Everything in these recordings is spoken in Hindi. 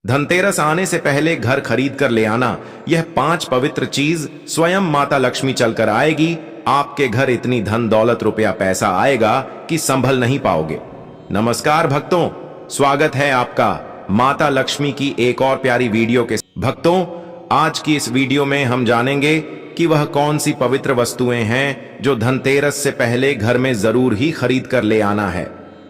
धनतेरस आने से पहले घर खरीद कर ले आना। यह 5 पवित्र चीज स्वयं माता लक्ष्मी चलकर आएगी। आपके घर इतनी धन दौलत रुपया पैसा आएगा कि संभल नहीं पाओगे। नमस्कार भक्तों, स्वागत है आपका माता लक्ष्मी की एक और प्यारी वीडियो के। भक्तों, आज की इस वीडियो में हम जानेंगे कि वह कौन सी पवित्र वस्तुएं हैं जो धनतेरस से पहले घर में जरूर ही खरीद कर ले आना है।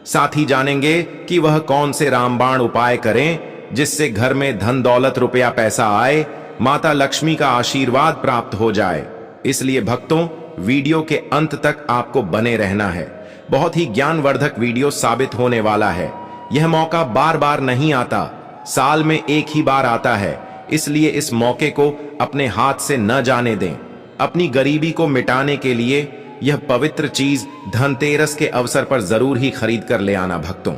साथ ही जानेंगे कि वह कौन से रामबाण उपाय करें जिससे घर में धन दौलत रुपया पैसा आए, माता लक्ष्मी का आशीर्वाद प्राप्त हो जाए। इसलिए भक्तों, वीडियो के अंत तक आपको बने रहना है। बहुत ही ज्ञानवर्धक वीडियो साबित होने वाला है। यह मौका बार बार नहीं आता, साल में एक ही बार आता है। इसलिए इस मौके को अपने हाथ से न जाने दें। अपनी गरीबी को मिटाने के लिए यह पवित्र चीज धनतेरस के अवसर पर जरूर ही खरीद कर ले आना। भक्तों,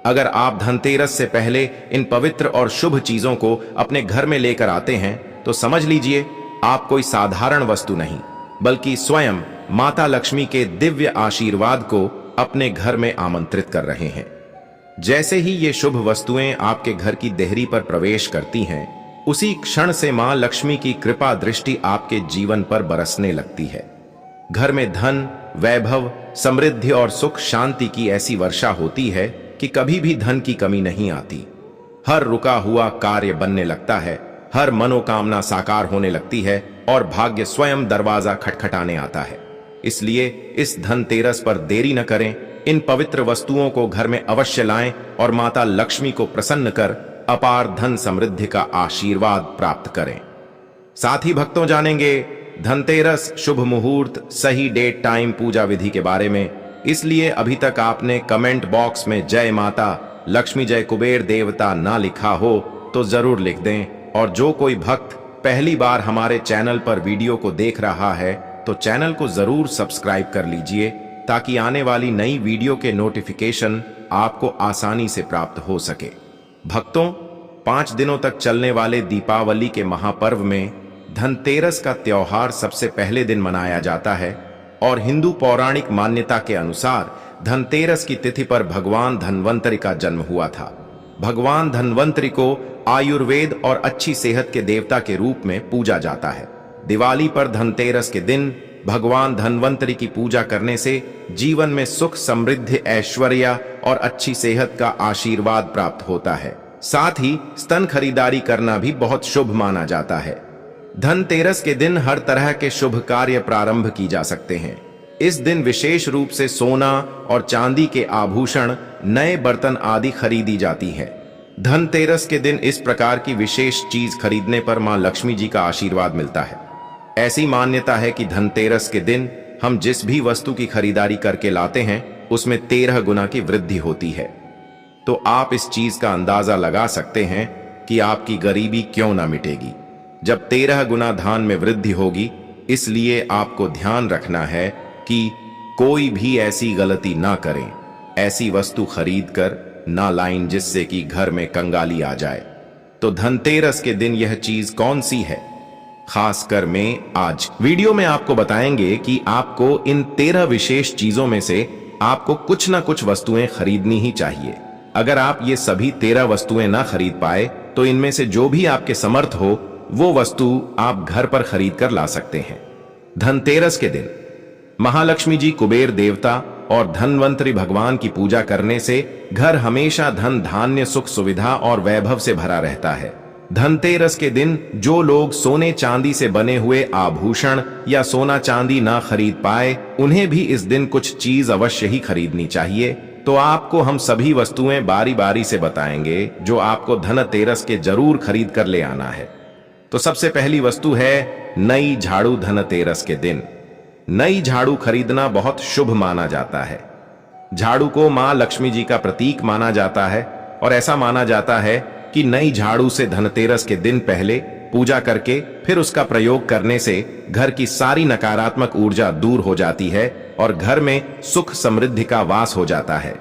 अगर आप धनतेरस से पहले इन पवित्र और शुभ चीजों को अपने घर में लेकर आते हैं तो समझ लीजिए आप कोई साधारण वस्तु नहीं, बल्कि स्वयं माता लक्ष्मी के दिव्य आशीर्वाद को अपने घर में आमंत्रित कर रहे हैं। जैसे ही ये शुभ वस्तुएं आपके घर की देहरी पर प्रवेश करती हैं, उसी क्षण से मां लक्ष्मी की कृपा दृष्टि आपके जीवन पर बरसने लगती है। घर में धन, वैभव, समृद्धि और सुख शांति की ऐसी वर्षा होती है कि कभी भी धन की कमी नहीं आती। हर रुका हुआ कार्य बनने लगता है, हर मनोकामना साकार होने लगती है और भाग्य स्वयं दरवाजा खटखटाने आता है। इसलिए इस धनतेरस पर देरी न करें, इन पवित्र वस्तुओं को घर में अवश्य लाएं और माता लक्ष्मी को प्रसन्न कर अपार धन समृद्धि का आशीर्वाद प्राप्त करें। साथ ही भक्तों, जानेंगे धनतेरस, शुभ मुहूर्त, सही डेट, टाइम, पूजा विधि के बारे में। इसलिए अभी तक आपने कमेंट बॉक्स में जय माता लक्ष्मी, जय कुबेर देवता ना लिखा हो तो जरूर लिख दें। और जो कोई भक्त पहली बार हमारे चैनल पर वीडियो को देख रहा है तो चैनल को जरूर सब्सक्राइब कर लीजिए, ताकि आने वाली नई वीडियो के नोटिफिकेशन आपको आसानी से प्राप्त हो सके। भक्तों, 5 दिनों तक चलने वाले दीपावली के महापर्व में धनतेरस का त्योहार सबसे पहले दिन मनाया जाता है और हिंदू पौराणिक मान्यता के अनुसार धनतेरस की तिथि पर भगवान धन्वंतरि का जन्म हुआ था। भगवान धन्वंतरि को आयुर्वेद और अच्छी सेहत के देवता के रूप में पूजा जाता है। दिवाली पर धनतेरस के दिन भगवान धन्वंतरि की पूजा करने से जीवन में सुख, समृद्धि, ऐश्वर्य और अच्छी सेहत का आशीर्वाद प्राप्त होता है। साथ ही स्तन खरीदारी करना भी बहुत शुभ माना जाता है। धनतेरस के दिन हर तरह के शुभ कार्य प्रारंभ की जा सकते हैं। इस दिन विशेष रूप से सोना और चांदी के आभूषण, नए बर्तन आदि खरीदी जाती है। धनतेरस के दिन इस प्रकार की विशेष चीज खरीदने पर मां लक्ष्मी जी का आशीर्वाद मिलता है। ऐसी मान्यता है कि धनतेरस के दिन हम जिस भी वस्तु की खरीदारी करके लाते हैं उसमें 13 गुना की वृद्धि होती है। तो आप इस चीज का अंदाजा लगा सकते हैं कि आपकी गरीबी क्यों ना मिटेगी जब 13 गुना धन में वृद्धि होगी। इसलिए आपको ध्यान रखना है कि कोई भी ऐसी गलती ना करें, ऐसी वस्तु खरीद कर ना लाएं जिससे कि घर में कंगाली आ जाए। तो धनतेरस के दिन यह चीज कौन सी है, खासकर मैं आज वीडियो में आपको बताएंगे कि आपको इन 13 विशेष चीजों में से आपको कुछ ना कुछ वस्तुएं खरीदनी ही चाहिए। अगर आप ये सभी 13 वस्तुएं ना खरीद पाए तो इनमें से जो भी आपके समर्थ हो वो वस्तु आप घर पर खरीद कर ला सकते हैं। धनतेरस के दिन महालक्ष्मी जी, कुबेर देवता और धन्वंतरि भगवान की पूजा करने से घर हमेशा धन, धान्य, सुख, सुविधा और वैभव से भरा रहता है। धनतेरस के दिन जो लोग सोने चांदी से बने हुए आभूषण या सोना चांदी ना खरीद पाए, उन्हें भी इस दिन कुछ चीज अवश्य ही खरीदनी चाहिए। तो आपको हम सभी वस्तुएं बारी बारी से बताएंगे जो आपको धनतेरस के जरूर खरीद कर ले आना है। तो सबसे पहली वस्तु है नई झाड़ू। धनतेरस के दिन नई झाड़ू खरीदना बहुत शुभ माना जाता है। झाड़ू को मां लक्ष्मी जी का प्रतीक माना जाता है और ऐसा माना जाता है कि नई झाड़ू से धनतेरस के दिन पहले पूजा करके फिर उसका प्रयोग करने से घर की सारी नकारात्मक ऊर्जा दूर हो जाती है और घर में सुख, समृद्धि का वास हो जाता है।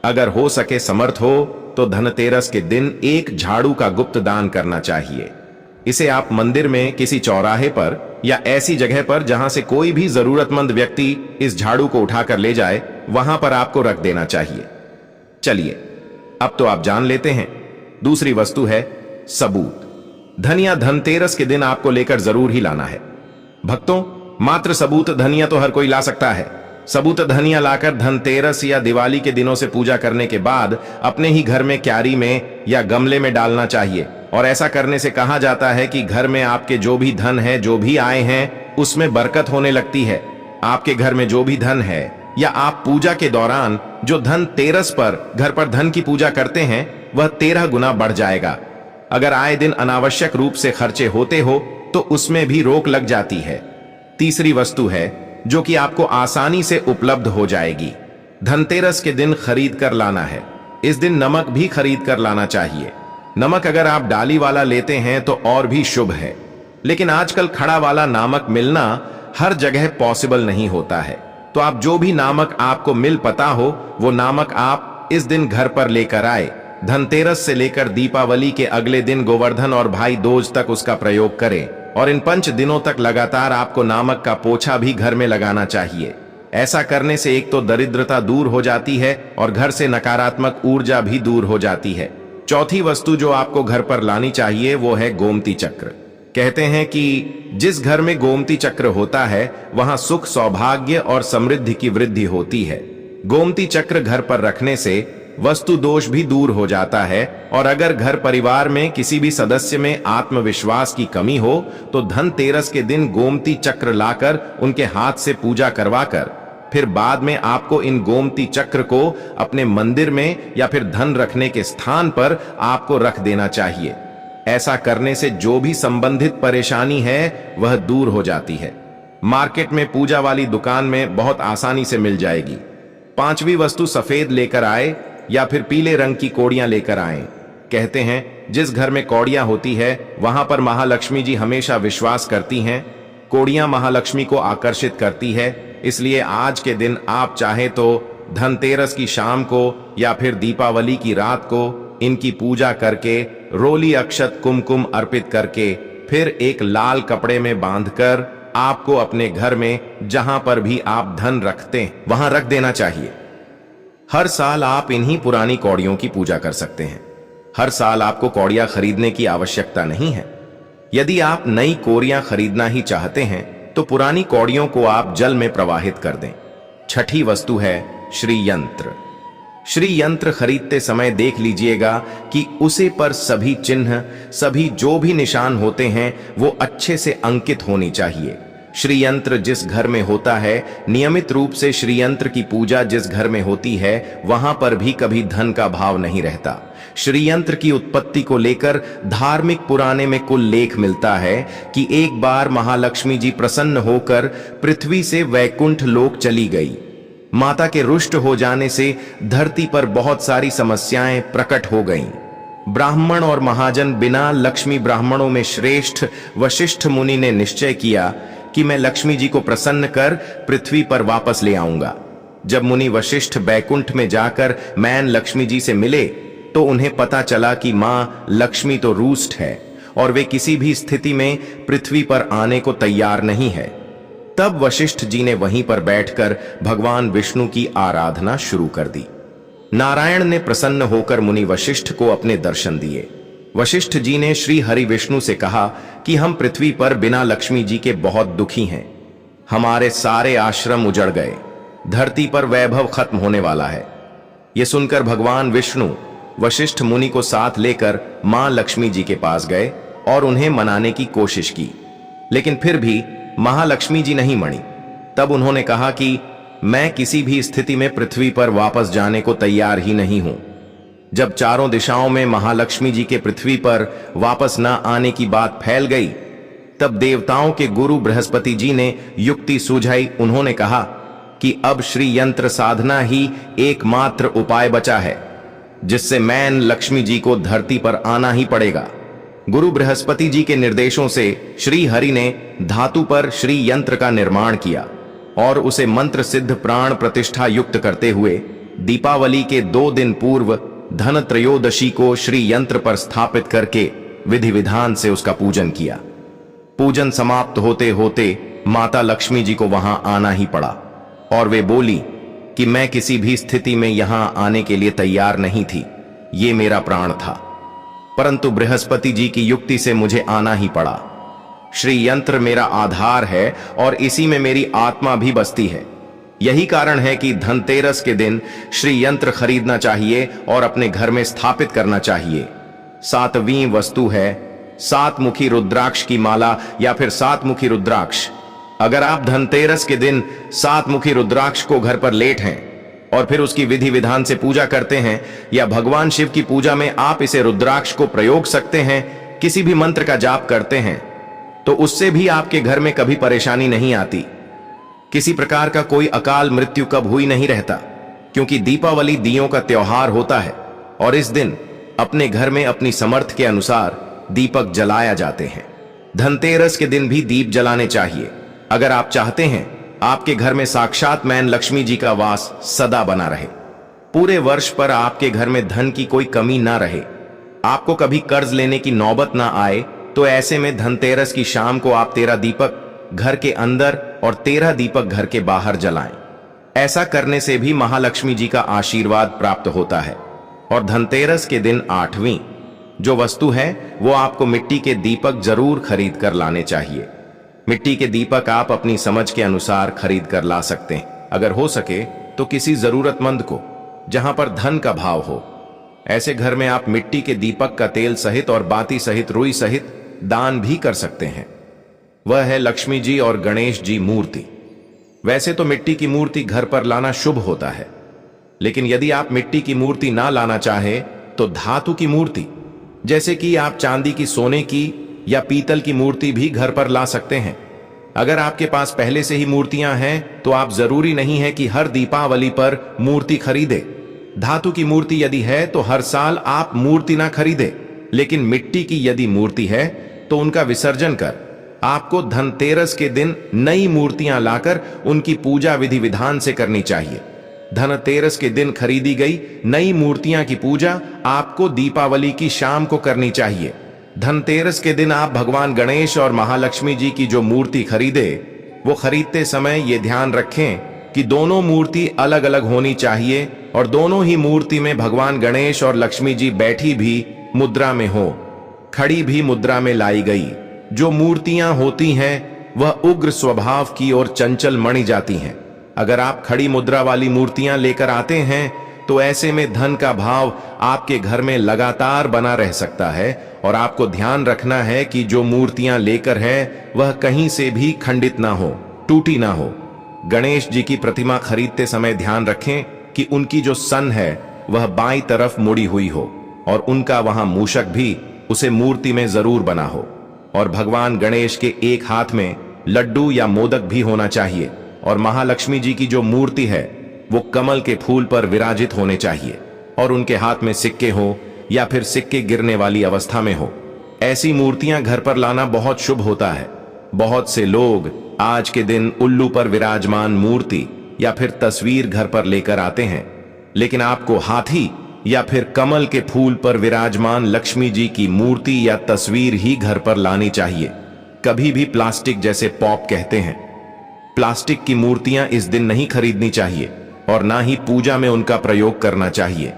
अगर हो सके, समर्थ हो तो धनतेरस के दिन एक झाड़ू का गुप्त दान करना चाहिए। इसे आप मंदिर में, किसी चौराहे पर या ऐसी जगह पर जहां से कोई भी जरूरतमंद व्यक्ति इस झाड़ू को उठाकर ले जाए, वहां पर आपको रख देना चाहिए। चलिए अब तो आप जान लेते हैं। दूसरी वस्तु है सबूत। धनिया धनतेरस के दिन आपको लेकर जरूर ही लाना है। भक्तों, मात्र सबूत धनिया तो हर कोई ला सकता है। सबूत धनिया लाकर धनतेरस या दिवाली के दिनों से पूजा करने के बाद अपने ही घर में क्यारी में या गमले में डालना चाहिए। और ऐसा करने से कहा जाता है कि घर में आपके जो भी धन है, जो भी आए हैं, उसमें बरकत होने लगती है। आपके घर में जो भी धन है या आप पूजा के दौरान जो धनतेरस पर घर पर धन की पूजा करते हैं, वह 13 गुना बढ़ जाएगा। अगर आए दिन अनावश्यक रूप से खर्चे होते हो तो उसमें भी रोक लग जाती है। तीसरी वस्तु है जो कि आपको आसानी से उपलब्ध हो जाएगी। धनतेरस के दिन खरीद कर लाना है। इस दिन नमक भी खरीद कर लाना चाहिए। नमक अगर आप डाली वाला लेते हैं तो और भी शुभ है, लेकिन आजकल खड़ा वाला नमक मिलना हर जगह पॉसिबल नहीं होता है। तो आप जो भी नमक आपको मिल पता हो, वो नमक आप इस दिन घर पर लेकर आए। धनतेरस से लेकर दीपावली के अगले दिन गोवर्धन और भाई दूज तक उसका प्रयोग करें। और इन 5 दिनों तक लगातार आपको नमक का पोछा भी घर में लगाना चाहिए। ऐसा करने से एक तो दरिद्रता दूर हो जाती है और घर से नकारात्मक ऊर्जा भी दूर हो जाती है। चौथी वस्तु जो आपको घर पर लानी चाहिए वो है गोमती चक्र। कहते हैं कि जिस घर में गोमती चक्र होता है वहां सुख, सौभाग्य और समृद्धि की वृद्धि होती है। गोमती चक्र घर पर रखने से वस्तु दोष भी दूर हो जाता है। और अगर घर परिवार में किसी भी सदस्य में आत्मविश्वास की कमी हो तो धनतेरस के दिन गोमती चक्र लाकर उनके हाथ से पूजा करवाकर फिर बाद में आपको इन गोमती चक्र को अपने मंदिर में या फिर धन रखने के स्थान पर आपको रख देना चाहिए। ऐसा करने से जो भी संबंधित परेशानी है वह दूर हो जाती है। मार्केट में पूजा वाली दुकान में बहुत आसानी से मिल जाएगी। 5वीं वस्तु सफेद लेकर आए या फिर पीले रंग की कौड़ियां लेकर आए। कहते हैं जिस घर में कौड़ियां होती है वहां पर महालक्ष्मी जी हमेशा विश्वास करती हैं। कौड़ियां महालक्ष्मी को आकर्षित करती है, इसलिए आज के दिन आप चाहे तो धनतेरस की शाम को या फिर दीपावली की रात को इनकी पूजा करके रोली अक्षत कुमकुम अर्पित करके फिर एक लाल कपड़े में बांधकर आपको अपने घर में जहां पर भी आप धन रखते हैं वहां रख देना चाहिए। हर साल आप इन्हीं पुरानी कौड़ियों की पूजा कर सकते हैं। हर साल आपको कौड़ियां खरीदने की आवश्यकता नहीं है। यदि आप नई कौड़ियां खरीदना ही चाहते हैं तो पुरानी कौड़ियों को आप जल में प्रवाहित कर दें। छठी वस्तु है श्री यंत्र। श्री यंत्र खरीदते समय देख लीजिएगा कि उसे पर सभी चिन्ह, सभी जो भी निशान होते हैं वो अच्छे से अंकित होनी चाहिए। श्री यंत्र जिस घर में होता है, नियमित रूप से श्री यंत्र की पूजा जिस घर में होती है, वहां पर भी कभी धन का भाव नहीं रहता। श्री यंत्र की उत्पत्ति को लेकर धार्मिक पुराणे में कुल लेख मिलता है कि एक बार महालक्ष्मी जी प्रसन्न होकर पृथ्वी से वैकुंठ लोक चली गई। माता के रुष्ट हो जाने से धरती पर बहुत सारी समस्याएं प्रकट हो गईं। ब्राह्मण और महाजन बिना लक्ष्मी ब्राह्मणों में श्रेष्ठ वशिष्ठ मुनि ने निश्चय किया कि मैं लक्ष्मी जी को प्रसन्न कर पृथ्वी पर वापस ले आऊंगा। जब मुनि वशिष्ठ बैकुंठ में जाकर मैन लक्ष्मी जी से मिले तो उन्हें पता चला कि मां लक्ष्मी तो रुष्ट है और वे किसी भी स्थिति में पृथ्वी पर आने को तैयार नहीं है। तब वशिष्ठ जी ने वहीं पर बैठकर भगवान विष्णु की आराधना शुरू कर दी। नारायण ने प्रसन्न होकर मुनि वशिष्ठ को अपने दर्शन दिए। वशिष्ठ जी ने श्री हरि विष्णु से कहा कि हम पृथ्वी पर बिना लक्ष्मी जी के बहुत दुखी हैं। हमारे सारे आश्रम उजड़ गए, धरती पर वैभव खत्म होने वाला है। यह सुनकर भगवान विष्णु वशिष्ठ मुनि को साथ लेकर मां लक्ष्मी जी के पास गए और उन्हें मनाने की कोशिश की, लेकिन फिर भी महालक्ष्मी जी नहीं मनी। तब उन्होंने कहा कि मैं किसी भी स्थिति में पृथ्वी पर वापस जाने को तैयार ही नहीं हूं। जब चारों दिशाओं में महालक्ष्मी जी के पृथ्वी पर वापस न आने की बात फैल गई, तब देवताओं के गुरु बृहस्पति जी ने युक्ति सूझाई। उन्होंने कहा कि अब श्री यंत्र साधना ही एकमात्र उपाय बचा है, जिससे मैन लक्ष्मी जी को धरती पर आना ही पड़ेगा। गुरु बृहस्पति जी के निर्देशों से श्री हरि ने धातु पर श्री यंत्र का निर्माण किया और उसे मंत्र सिद्ध प्राण प्रतिष्ठा युक्त करते हुए दीपावली के 2 दिन पूर्व धन त्रयोदशी को श्री यंत्र पर स्थापित करके विधि विधान से उसका पूजन किया। पूजन समाप्त होते होते माता लक्ष्मी जी को वहां आना ही पड़ा और वे बोली कि मैं किसी भी स्थिति में यहां आने के लिए तैयार नहीं थी, ये मेरा प्राण था। परंतु बृहस्पति जी की युक्ति से मुझे आना ही पड़ा। श्री यंत्र मेरा आधार है और इसी में मेरी आत्मा भी बसती है। यही कारण है कि धनतेरस के दिन श्री यंत्र खरीदना चाहिए और अपने घर में स्थापित करना चाहिए। 7वीं वस्तु है 7 मुखी रुद्राक्ष की माला या फिर 7 मुखी रुद्राक्ष। अगर आप धनतेरस के दिन 7 मुखी रुद्राक्ष को घर पर लेट हैं और फिर उसकी विधि विधान से पूजा करते हैं, या भगवान शिव की पूजा में आप इसे रुद्राक्ष को प्रयोग सकते हैं, किसी भी मंत्र का जाप करते हैं, तो उससे भी आपके घर में कभी परेशानी नहीं आती। किसी प्रकार का कोई अकाल मृत्यु कब हुई नहीं रहता, क्योंकि दीपावली दियों का त्योहार होता है और इस दिन अपने घर में अपनी समर्थ के अनुसार दीपक जलाया जाते हैं। धनतेरस के दिन भी दीप जलाने चाहिए अगर आप चाहते हैं आपके घर में साक्षात मैन लक्ष्मी जी का वास सदा बना रहे, पूरे वर्ष पर आपके घर में धन की कोई कमी ना रहे, आपको कभी कर्ज लेने की नौबत ना आए, तो ऐसे में धनतेरस की शाम को आप 13 दीपक घर के अंदर और 13 दीपक घर के बाहर जलाएं। ऐसा करने से भी महालक्ष्मी जी का आशीर्वाद प्राप्त होता है। और धनतेरस के दिन 8वीं जो वस्तु है वो आपको मिट्टी के दीपक जरूर खरीद कर लाने चाहिए। मिट्टी के दीपक आप अपनी समझ के अनुसार खरीद कर ला सकते हैं। अगर हो सके तो किसी जरूरतमंद को, जहां पर धन का भाव हो, ऐसे घर में आप मिट्टी के दीपक का तेल सहित और बाती सहित रुई सहित दान भी कर सकते हैं। वह है लक्ष्मी जी और गणेश जी मूर्ति। वैसे तो मिट्टी की मूर्ति घर पर लाना शुभ होता है, लेकिन यदि आप मिट्टी की मूर्ति ना लाना चाहे तो धातु की मूर्ति, जैसे कि आप चांदी की, सोने की या पीतल की मूर्ति भी घर पर ला सकते हैं। अगर आपके पास पहले से ही मूर्तियां हैं तो आप जरूरी नहीं है कि हर दीपावली पर मूर्ति खरीदे। धातु की मूर्ति यदि है तो हर साल आप मूर्ति ना खरीदे, लेकिन मिट्टी की यदि मूर्ति है तो उनका विसर्जन कर आपको धनतेरस के दिन नई मूर्तियां लाकर उनकी पूजा विधि विधान से करनी चाहिए। धनतेरस के दिन खरीदी गई नई मूर्तियां की पूजा आपको दीपावली की शाम को करनी चाहिए। धनतेरस के दिन आप भगवान गणेश और महालक्ष्मी जी की जो मूर्ति खरीदे, वो खरीदते समय ये ध्यान रखें कि दोनों मूर्ति अलग अलग होनी चाहिए और दोनों ही मूर्ति में भगवान गणेश और लक्ष्मी जी बैठी भी मुद्रा में हो, खड़ी भी मुद्रा में लाई गई। जो मूर्तियां होती हैं वह उग्र स्वभाव की और चंचल मणि जाती हैं। अगर आप खड़ी मुद्रा वाली मूर्तियां लेकर आते हैं तो ऐसे में धन का भाव आपके घर में लगातार बना रह सकता है। और आपको ध्यान रखना है कि जो मूर्तियां लेकर है वह कहीं से भी खंडित ना हो, टूटी ना हो। गणेश जी की प्रतिमा खरीदते समय ध्यान रखें कि उनकी जो सन है वह बाईं तरफ मुड़ी हुई हो और उनका वहां मूषक भी उसे मूर्ति में जरूर बना हो। और भगवान गणेश के एक हाथ में लड्डू या मोदक भी होना चाहिए। और महालक्ष्मी जी की जो मूर्ति है वो कमल के फूल पर विराजित होने चाहिए और उनके हाथ में सिक्के हो या फिर सिक्के गिरने वाली अवस्था में हो। ऐसी मूर्तियां घर पर लाना बहुत शुभ होता है। बहुत से लोग आज के दिन उल्लू पर विराजमान मूर्ति या फिर तस्वीर घर पर लेकर आते हैं, लेकिन आपको हाथी या फिर कमल के फूल पर विराजमान लक्ष्मी जी की मूर्ति या तस्वीर ही घर पर लानी चाहिए। कभी भी प्लास्टिक, जैसे पॉप कहते हैं, प्लास्टिक की मूर्तियां इस दिन नहीं खरीदनी चाहिए और ना ही पूजा में उनका प्रयोग करना चाहिए।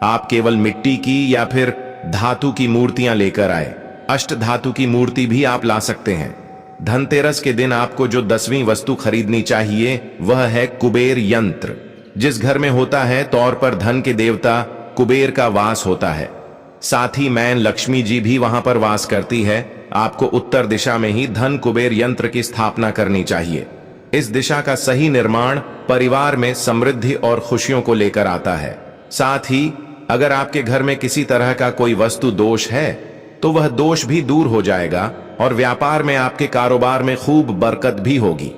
आप केवल मिट्टी की या फिर धातु की मूर्तियां लेकर आए। अष्ट धातु की मूर्ति भी आप ला सकते हैं। धनतेरस के दिन आपको जो 10वीं वस्तु खरीदनी चाहिए वह है कुबेर यंत्र। जिस घर में होता है तौर पर धन के देवता कुबेर का वास होता है, साथ ही मैन लक्ष्मी जी भी वहां पर वास करती है। आपको उत्तर दिशा में ही धन कुबेर यंत्र की स्थापना करनी चाहिए। इस दिशा का सही निर्माण परिवार में समृद्धि और खुशियों को लेकर आता है। साथ ही अगर आपके घर में किसी तरह का कोई वस्तु दोष है तो वह दोष भी दूर हो जाएगा और व्यापार में, आपके कारोबार में खूब बरकत भी होगी।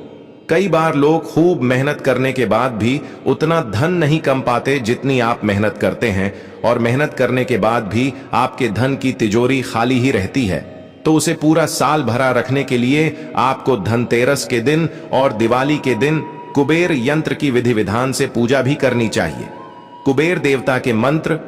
कई बार लोग खूब मेहनत करने के बाद भी उतना धन नहीं कम पाते जितनी आप मेहनत करते हैं, और मेहनत करने के बाद भी आपके धन की तिजोरी खाली ही रहती है। तो उसे पूरा साल भरा रखने के लिए आपको धनतेरस के दिन और दिवाली के दिन कुबेर यंत्र की विधि विधान से पूजा भी करनी चाहिए। कुबेर देवता के मंत्र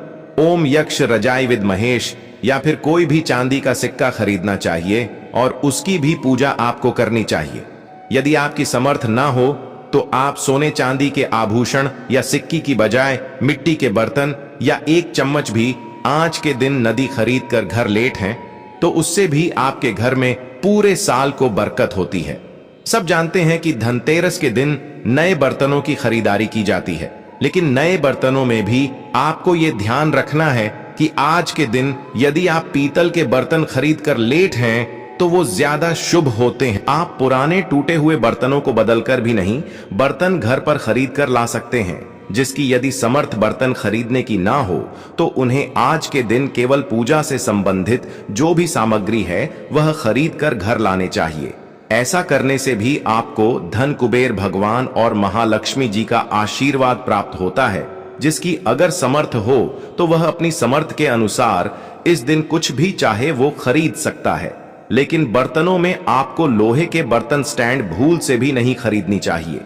ओम यक्ष रजाई विद महेश या फिर कोई भी चांदी का सिक्का खरीदना चाहिए और उसकी भी पूजा आपको करनी चाहिए। यदि आपकी समर्थ ना हो तो आप सोने चांदी के आभूषण या सिक्की की बजाय मिट्टी के बर्तन या एक चम्मच भी आज के दिन नदी खरीद कर घर लेट हैं, तो उससे भी आपके घर में पूरे साल को बरकत होती है। सब जानते हैं कि धनतेरस के दिन नए बर्तनों की खरीदारी की जाती है, लेकिन नए बर्तनों में भी आपको ये ध्यान रखना है कि आज के दिन यदि आप पीतल के बर्तन खरीद कर लेट हैं तो वो ज्यादा शुभ होते हैं। आप पुराने टूटे हुए बर्तनों को बदलकर भी नहीं, बर्तन घर पर खरीद कर ला सकते हैं। जिसकी यदि समर्थ बर्तन खरीदने की ना हो तो उन्हें आज के दिन केवल पूजा से संबंधित जो भी सामग्री है वह खरीद कर घर लाने चाहिए। ऐसा करने से भी आपको धन कुबेर भगवान और महालक्ष्मी जी का आशीर्वाद प्राप्त होता है। जिसकी अगर समर्थ हो तो वह अपनी समर्थ के अनुसार इस दिन कुछ भी चाहे वो खरीद सकता है। लेकिन बर्तनों में आपको लोहे के बर्तन स्टैंड भूल से भी नहीं खरीदनी चाहिए।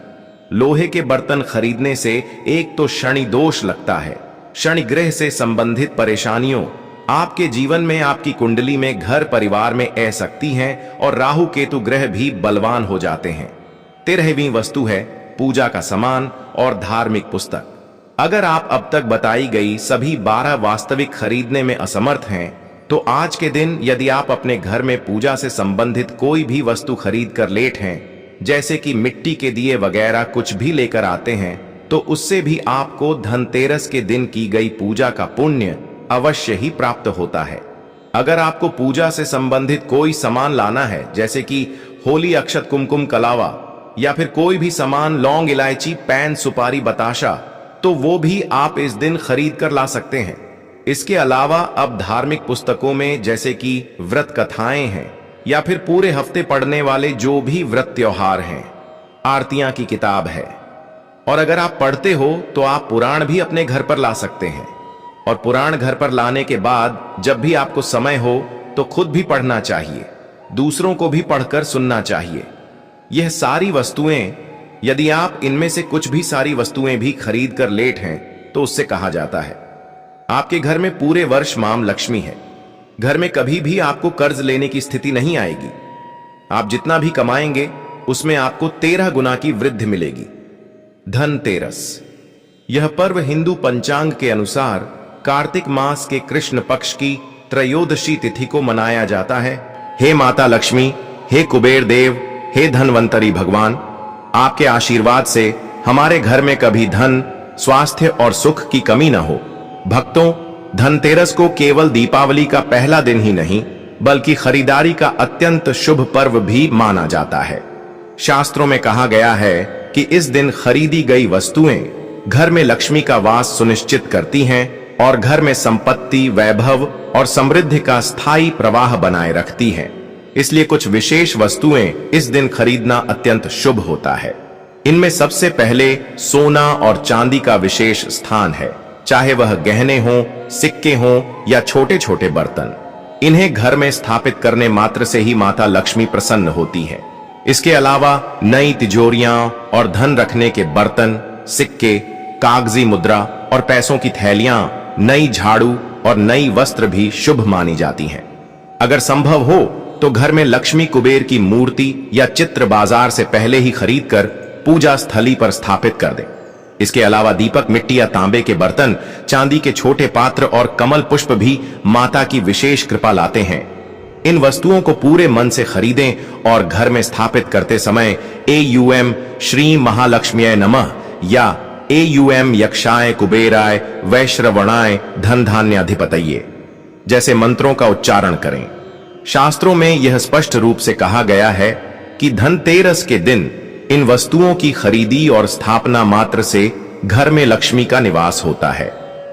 लोहे के बर्तन खरीदने से एक तो शनि दोष लगता है, शनि ग्रह से संबंधित परेशानियों, आपके जीवन में आपकी कुंडली में घर परिवार में आ सकती हैं और राहु केतु ग्रह भी बलवान हो जाते हैं। 13वीं वस्तु है पूजा का सामान और धार्मिक पुस्तक। अगर आप अब तक बताई गई सभी 12 वास्तविक खरीदने में असमर्थ हैं तो आज के दिन यदि आप अपने घर में पूजा से संबंधित कोई भी वस्तु खरीद कर लेट हैं, जैसे कि मिट्टी के दिए वगैरह कुछ भी लेकर आते हैं, तो उससे भी आपको धनतेरस के दिन की गई पूजा का पुण्य अवश्य ही प्राप्त होता है। अगर आपको पूजा से संबंधित कोई सामान लाना है, जैसे कि होली अक्षत कुमकुम कलावा या फिर कोई भी सामान लौंग इलायची पैन सुपारी बताशा, तो वो भी आप इस दिन खरीद कर ला सकते हैं। इसके अलावा अब धार्मिक पुस्तकों में जैसे कि व्रत कथाएं हैं या फिर पूरे हफ्ते पढ़ने वाले जो भी व्रत त्योहार हैं, आरतियां की किताब है, और अगर आप पढ़ते हो तो आप पुराण भी अपने घर पर ला सकते हैं। और पुराण घर पर लाने के बाद जब भी आपको समय हो तो खुद भी पढ़ना चाहिए, दूसरों को भी पढ़कर सुनना चाहिए। यह सारी वस्तुएं, यदि आप इनमें से कुछ भी सारी वस्तुएं भी खरीद कर लेट हैं तो उससे कहा जाता है आपके घर में पूरे वर्ष मां लक्ष्मी है। घर में कभी भी आपको कर्ज लेने की स्थिति नहीं आएगी। आप जितना भी कमाएंगे उसमें आपको 13 गुना की वृद्धि मिलेगी। धनतेरस यह पर्व हिंदू पंचांग के अनुसार कार्तिक मास के कृष्ण पक्ष की त्रयोदशी तिथि को मनाया जाता है। हे माता लक्ष्मी, हे कुबेर देव, हे धनवंतरी भगवान, आपके आशीर्वाद से हमारे घर में कभी धन, स्वास्थ्य और सुख की कमी न हो। भक्तों, धनतेरस को केवल दीपावली का पहला दिन ही नहीं बल्कि खरीदारी का अत्यंत शुभ पर्व भी माना जाता है। शास्त्रों में कहा गया है कि इस दिन खरीदी गई वस्तुएं घर में लक्ष्मी का वास सुनिश्चित करती हैं और घर में संपत्ति, वैभव और समृद्धि का स्थायी प्रवाह बनाए रखती हैं। इसलिए कुछ विशेष वस्तुएं इस दिन खरीदना अत्यंत शुभ होता है। इनमें सबसे पहले सोना और चांदी का विशेष स्थान है, चाहे वह गहने हों, सिक्के हों या छोटे छोटे बर्तन। इन्हें घर में स्थापित करने मात्र से ही माता लक्ष्मी प्रसन्न होती है। इसके अलावा नई तिजोरियां और धन रखने के बर्तन, सिक्के, कागजी मुद्रा और पैसों की थैलियां, नई झाड़ू और नई वस्त्र भी शुभ मानी जाती हैं। अगर संभव हो तो घर में लक्ष्मी कुबेर की मूर्ति या चित्र बाजार से पहले ही खरीद कर पूजा स्थली पर स्थापित कर दें। इसके अलावा दीपक, मिट्टी या तांबे के बर्तन, चांदी के छोटे पात्र और कमल पुष्प भी माता की विशेष कृपा लाते हैं। इन वस्तुओं को पूरे मन से खरीदें और घर में स्थापित करते समय AUM श्री महालक्ष्मीय नमः या AUM यक्षाय कुबेराय वैश्रवणाय धन धान्याधिपतये जैसे मंत्रों का उच्चारण करें। शास्त्रों में यह स्पष्ट रूप से कहा गया है कि धनतेरस के दिन इन वस्तुओं की खरीदी और स्थापना मात्र से घर में लक्ष्मी का निवास होता है,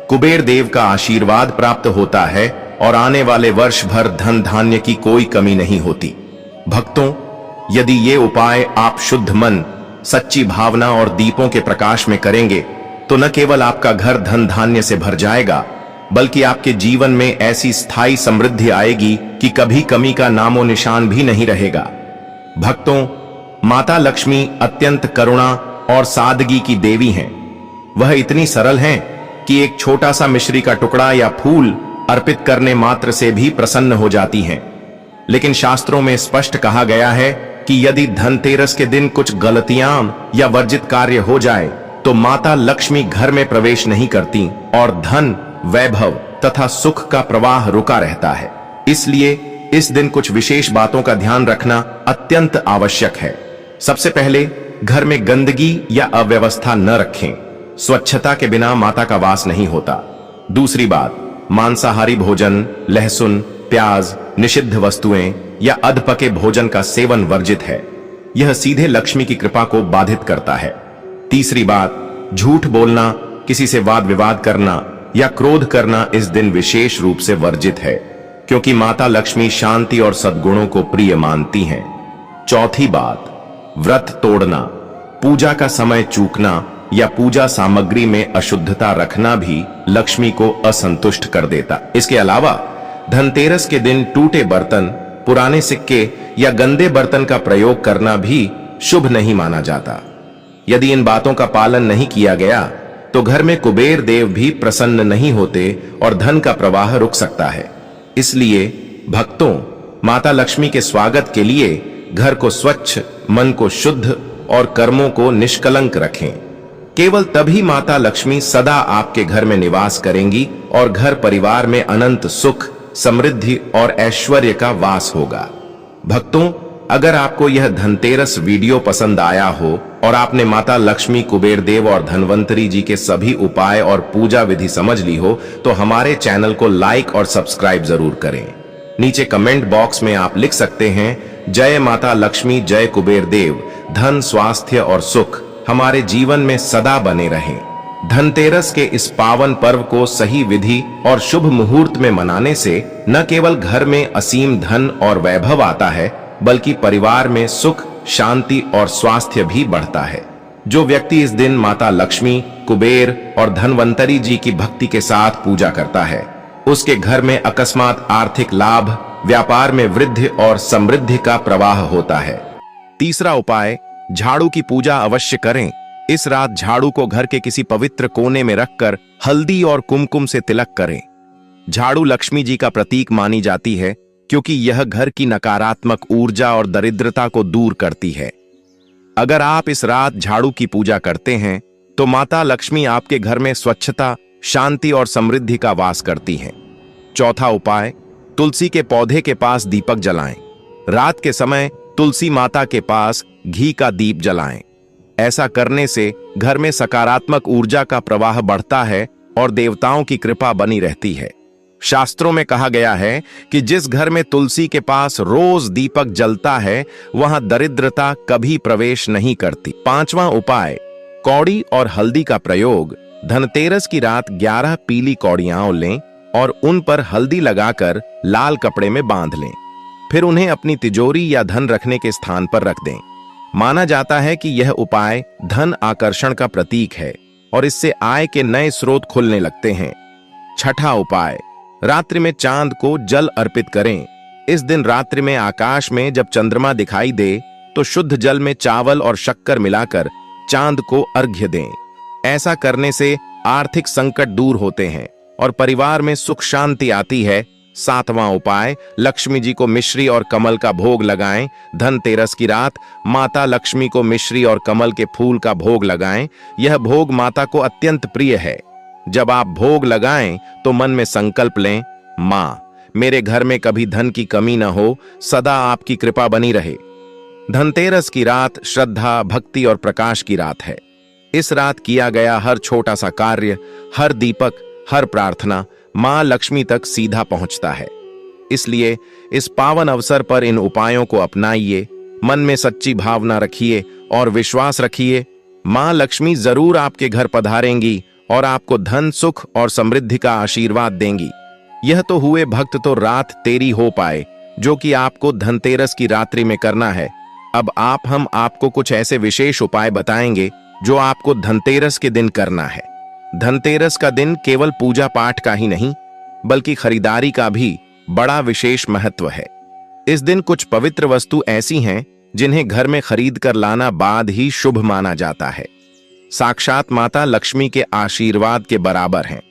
कुबेर देव का आशीर्वाद प्राप्त होता है और आने वाले वर्ष भर धन धान्य की कोई कमी नहीं होती। भक्तों, यदि ये उपाय आप शुद्ध मन, सच्ची भावना और दीपों के प्रकाश में करेंगे तो न केवल आपका घर धन धान्य से भर जाएगा बल्कि आपके जीवन में ऐसी स्थायी समृद्धि आएगी कि कभी कमी का नामो निशान भी नहीं रहेगा। भक्तों, माता लक्ष्मी अत्यंत करुणा और सादगी की देवी हैं। वह इतनी सरल हैं कि एक छोटा सा मिश्री का टुकड़ा या फूल अर्पित करने मात्र से भी प्रसन्न हो जाती हैं। लेकिन शास्त्रों में स्पष्ट कहा गया है कि यदि धनतेरस के दिन कुछ गलतियां या वर्जित कार्य हो जाए तो माता लक्ष्मी घर में प्रवेश नहीं करती और धन, वैभव तथा सुख का प्रवाह रुका रहता है। इसलिए इस दिन कुछ विशेष बातों का ध्यान रखना अत्यंत आवश्यक है। सबसे पहले, घर में गंदगी या अव्यवस्था न रखें। स्वच्छता के बिना माता का वास नहीं होता। दूसरी बात, मांसाहारी भोजन, लहसुन, प्याज, निषिद्ध वस्तुएं या अधपके भोजन का सेवन वर्जित है। यह सीधे लक्ष्मी की कृपा को बाधित करता है। तीसरी बात, झूठ बोलना, किसी से वाद विवाद करना या क्रोध करना इस दिन विशेष रूप से वर्जित है, क्योंकि माता लक्ष्मी शांति और सद्गुणों को प्रिय मानती हैं। चौथी बात, व्रत तोड़ना, पूजा का समय चूकना या पूजा सामग्री में अशुद्धता रखना भी लक्ष्मी को असंतुष्ट कर देता। इसके अलावा धनतेरस के दिन टूटे बर्तन, पुराने सिक्के या गंदे बर्तन का प्रयोग करना भी शुभ नहीं माना जाता। यदि इन बातों का पालन नहीं किया गया तो घर में कुबेर देव भी प्रसन्न नहीं होते और धन का प्रवाह रुक सकता है। इसलिए भक्तों, माता लक्ष्मी के स्वागत के लिए घर को स्वच्छ, मन को शुद्ध और कर्मों को निष्कलंक रखें। केवल तभी माता लक्ष्मी सदा आपके घर में निवास करेंगी और घर परिवार में अनंत सुख, समृद्धि और ऐश्वर्य का वास होगा। भक्तों, अगर आपको यह धनतेरस वीडियो पसंद आया हो और आपने माता लक्ष्मी, कुबेर देव और धनवंतरी जी के सभी उपाय और पूजा विधि समझ ली हो तो हमारे चैनल को लाइक और सब्सक्राइब जरूर करें। नीचे कमेंट बॉक्स में आप लिख सकते हैं, जय माता लक्ष्मी, जय कुबेर देव, धन, स्वास्थ्य और सुख हमारे जीवन में सदा बने रहें। धनतेरस के इस पावन पर्व को सही विधि और शुभ मुहूर्त में मनाने से न केवल घर में असीम धन और वैभव आता है, बल्कि परिवार में सुख, शांति और स्वास्थ्य भी बढ़ता है। जो व्यक्ति इस दिन माता लक्ष्मी, कुबेर और धनवंतरी जी की भक्ति के साथ पूजा करता है, उसके घर में अकस्मात आर्थिक लाभ, व्यापार में वृद्धि और समृद्धि का प्रवाह होता है। तीसरा उपाय, झाड़ू की पूजा अवश्य करें। इस रात झाड़ू को घर के किसी पवित्र कोने में रखकर हल्दी और कुमकुम से तिलक करें। झाड़ू लक्ष्मी जी का प्रतीक मानी जाती है, क्योंकि यह घर की नकारात्मक ऊर्जा और दरिद्रता को दूर करती है। अगर आप इस रात झाड़ू की पूजा करते हैं तो माता लक्ष्मी आपके घर में स्वच्छता, शांति और समृद्धि का वास करती हैं। चौथा उपाय, तुलसी के पौधे के पास दीपक जलाएं। रात के समय तुलसी माता के पास घी का दीप जलाएं। ऐसा करने से घर में सकारात्मक ऊर्जा का प्रवाह बढ़ता है और देवताओं की कृपा बनी रहती है। शास्त्रों में कहा गया है कि जिस घर में तुलसी के पास रोज दीपक जलता है, वहां दरिद्रता कभी प्रवेश नहीं करती। पांचवा उपाय, कौड़ी और हल्दी का प्रयोग। धनतेरस की रात 11 पीली कौड़ियां लें और उन पर हल्दी लगाकर लाल कपड़े में बांध लें। फिर उन्हें अपनी तिजोरी या धन रखने के स्थान पर रख दें। माना जाता है कि यह उपाय धन आकर्षण का प्रतीक है और इससे आय के नए स्रोत खुलने लगते हैं। छठा उपाय, रात्रि में चांद को जल अर्पित करें। इस दिन रात्रि में आकाश में जब चंद्रमा दिखाई दे तो शुद्ध जल में चावल और शक्कर मिलाकर चांद को अर्घ्य दें। ऐसा करने से आर्थिक संकट दूर होते हैं और परिवार में सुख शांति आती है। सातवां उपाय, लक्ष्मी जी को मिश्री और कमल का भोग लगाएं। धनतेरस की रात माता लक्ष्मी को मिश्री और कमल के फूल का भोग लगाएं। यह भोग माता को अत्यंत प्रिय है। जब आप भोग लगाएं तो मन में संकल्प लें, मां, मेरे घर में कभी धन की कमी न हो, सदा आपकी कृपा बनी रहे। धनतेरस की रात श्रद्धा, भक्ति और प्रकाश की रात है। इस रात किया गया हर छोटा सा कार्य, हर दीपक, हर प्रार्थना मां लक्ष्मी तक सीधा पहुंचता है। इसलिए इस पावन अवसर पर इन उपायों को अपनाइए, मन में सच्ची भावना रखिए और विश्वास रखिए, मां लक्ष्मी जरूर आपके घर पधारेंगी और आपको धन, सुख और समृद्धि का आशीर्वाद देंगी। यह तो हुए भक्त तो रात तेरी हो पाए, जो कि आपको धनतेरस की रात्रि में करना है। अब हम आपको कुछ ऐसे विशेष उपाय बताएंगे जो आपको धनतेरस के दिन करना है। धनतेरस का दिन केवल पूजा पाठ का ही नहीं, बल्कि खरीदारी का भी बड़ा विशेष महत्व है। इस दिन कुछ पवित्र वस्तु ऐसी हैं जिन्हें घर में खरीद कर लाना बाद ही शुभ माना जाता है। साक्षात माता लक्ष्मी के आशीर्वाद के बराबर हैं।